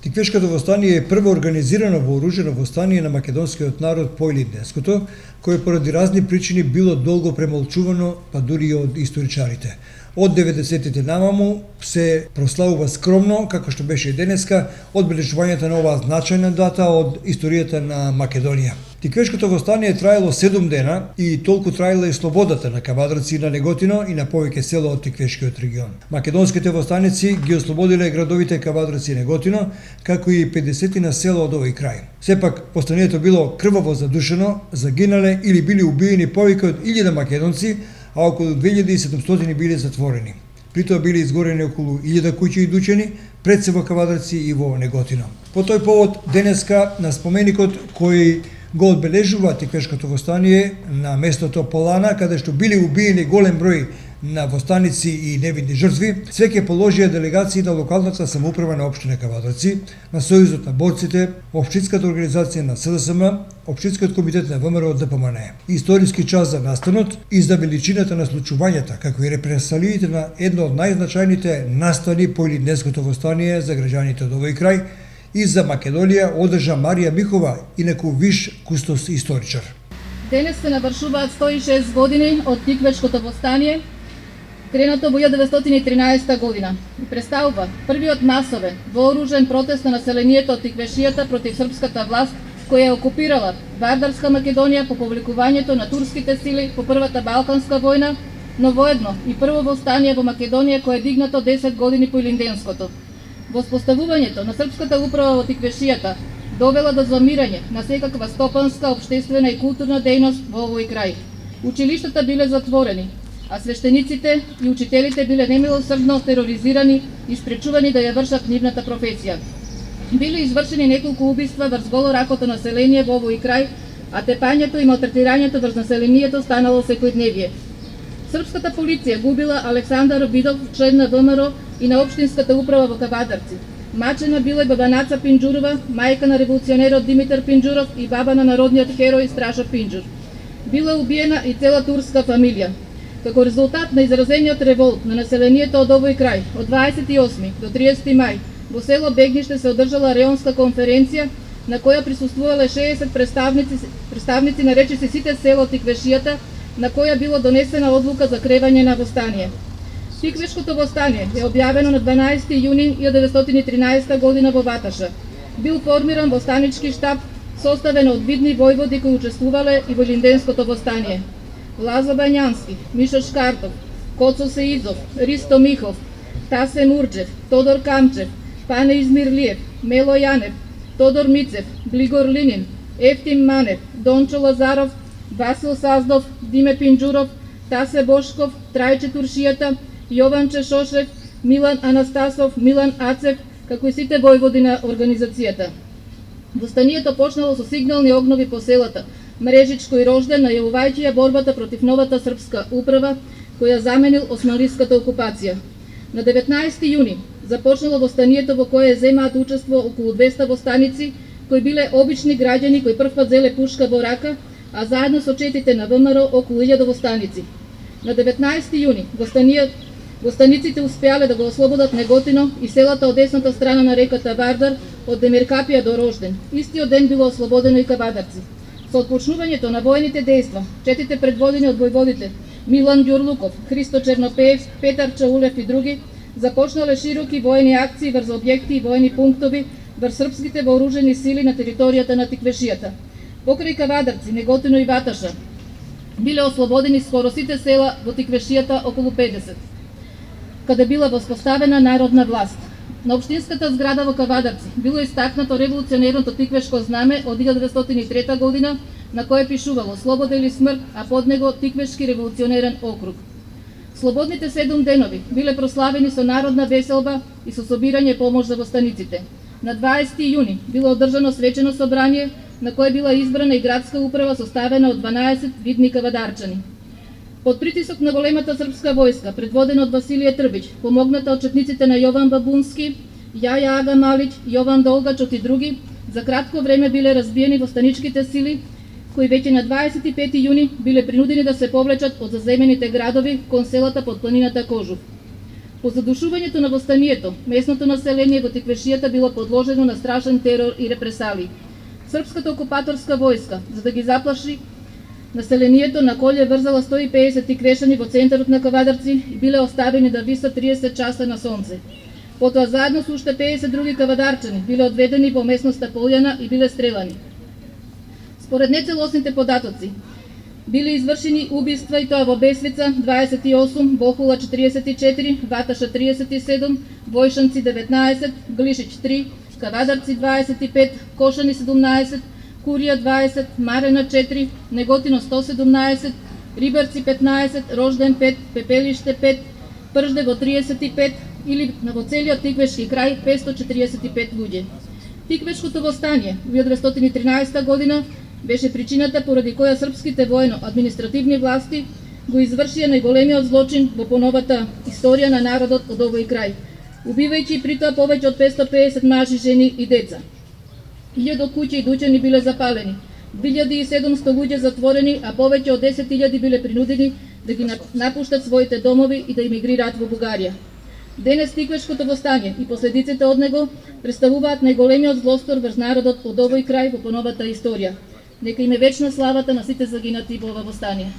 Тиквешкото востание е прво организирано вооружено востание на македонскиот народ по Илинденското, кое поради разни причини било долго премолчувано, па дури и од историчарите. Од 90-тите намаму се прославува скромно, како што беше и денеска, одбележувањето на оваа значајна дата од историјата на Македонија. Тиквешкото востание траело 7 дена и толку траела и слободата на Кавадарци и на Неготино и на повеќе села од Тиквешкиот регион. Македонските востаници ги ослободиле градовите Кавадарци и Неготино, како и 50 на села од овој крај. Сепак, постанието било крваво задушено, загинале или били убиени повеќе од 1000 македонци, а околу 2700 биле затворени. При тоа биле изгорени околу 1000 куќи и дучени, пред се во Кавадарци и во Неготино. По тој повод, денеска на споменикот кој го одбележува Тиквешкото востание на местото Полана, каде што били убиени голем број на востаници и невидни жртви, се ќе положија делегации на локалната самоуправа на општина Кавадарци, на Сојузот на борците, Општинската организација на СДСМ, Општинскиот комитет на ВМРО ДПМН. Историски час за настанот и за величината на случувањата, како и репресалиите на едно од најзначајните настани по Илинденското востание за граѓаните од овој крај, и за Македонија одржа Марија Михова, инаку виш кустос историчар. Денес се навршуваат 106 години од Тиквешкото востание, кренато во 1913 година, и представува првиот масовен вооружен протест на населението од Тиквешијата против српската власт, која окупирала Вардарска Македонија по повлекувањето на турските сили по Првата Балканска војна, но воедно и прво востание во Македонија кое е дигнато 10 години по Илинденското. Воспоставувањето на српската управа во Тиквешијата довела до замирање на секаква стопанска, општествена и културна дејност во овој крај. Училиштата биле затворени, а свештениците и учителите биле немилосрдно тероризирани и спречувани да ја вршат нивната професија. Биле извршени неколку убиства врз голоракото население во овој крај, а тепањето и малтретирањето врз населението станало секојдневие. Српската полиција губила Александар Обидов, член на ВМРО и на Општинската управа во Кавадарци. Мачена била и баба Наца Пинџурова, мајка на револуционерот Димитар Пинџуров и баба на народниот херој Страшо Пинџур. Била убиена и цела турска фамилија. Како резултат на изразениот револт на населението од овој крај, од 28 до 30 мај, во село Бегниште се одржала реонска конференција на која присуствувале 60 представници на речиси сите села од Тиквешијата, на која било донесена одлука за кревање на востание. Тиквешкото востание е објавено на 12 јуни 1913 година во Ваташа. Бил формиран востанички штаб, составен од видни војводи кои учествувале и во Илинденското востание. Лазо Бањански, Мишо Шкартов, Коцо Сеидзов, Ристо Михов, Тасе Мурџев, Тодор Камчев, Пане Измирлиев, Мело Јанев, Тодор Мицев, Глигор Линин, Ефтим Манев, Дончо Лазаров, Васил Саздов, Диме Пинџуров, Тасе Бошков, Трајче Туршијата, Јован Чешошев, Милан Анастасов, Милан Ацев, како и сите војводи на организацијата. Востанието почнало со сигнални огнови по селата Мрежичко и Рожден, најавувајќи ја борбата против новата српска управа, која заменил османлиската окупација. На 19 јуни започнало востанието во кое земаат учество околу 200 востаници, кои биле обични граѓани кои првпат зеле пушка во рака, а заедно со четите на ВМРО околу 1000 востаници. На 19 јуни востаниците успеале да го ослободат Неготино и селата од десната страна на реката Вардар од Демиркапија до Рожден. Истиот ден било ослободено и Кавадарци. Со отпочнувањето на војните дејства, четите предводени од војводите Милан Ѓурлуков, Христо Чернопеев, Петар Чаулев и други, започнале широки војни акции врз објекти и војни пунктови врз српските вооружени сили на територијата на Тиквешијата. Покрај Кавадарци, Неготино и Ваташа биле ослободени скоро сите села во Тиквешијата, околу 50, каде била воспоставена народна власт. На општинската зграда во Кавадарци било истакнато револуционерното тиквешко знаме од 1903 година, на кое пишувало "Слобода или смрт", а под него Тиквешки револуционерен округ. Слободните 7 денови биле прославени со народна веселба и со собирање помош за востаниците. На 20 јуни било одржано свечено собрание, на кое била избрана и градска управа составена од 12 видни кавадарчани. Под притисок на големата српска војска, предводена од Василije Трбич, помогната од четниците на Јован Бабунски, Јаја Ага Малиć, Јован Долгачот и други, за кратко време биле разбиени востаничките сили, кои веќе на 25 јуни биле принудени да се повлечат од заземените градови кон селата под планината Кожув. По задушувањето на востанието, местното население во Тиквешијата било подложено на страшен терор и репресалии. Српската окупаторска војска, за да ги заплаши населението, на коле врзала 150 тиквешани во центарот на Кавадарци и биле оставени да висат 30 часа на сонце. Потоа заедно со уште 50 други кавадарчани биле одведени во местноста Полјана и биле стрелани. Според нецелосните податоци, биле извршени убиства и тоа во Бесвица 28, Бохула 44, Ваташа 37, Војшанци 19, Глишич 3, Кавадарци 25, Кошани 17, Курија 20, Марена 4, Неготино 117, Рибарци 15, Рожден 5, Пепелиште 5, Прждево 35 или во целиот Тиквешки крај 545 луѓе. Тиквешкото востание во 1913 година беше причината поради која српските воено-административни власти го извршија најголемиот злочин во поновата историја на народот од овој крај, убивајќи при тоа повеќе од 550 мажи, жени и деца. 1000 куќи и дуќани биле запалени, 2700 луѓе затворени, а повеќе од 10.000 биле принудени да ги напуштат своите домови и да емигрираат во Бугарија. Денес Тиквешкото востание и последиците од него представуваат најголемиот злостор врз народот од овој крај во поновата историја. Нека им е вечна славата на сите загинати во ова востание.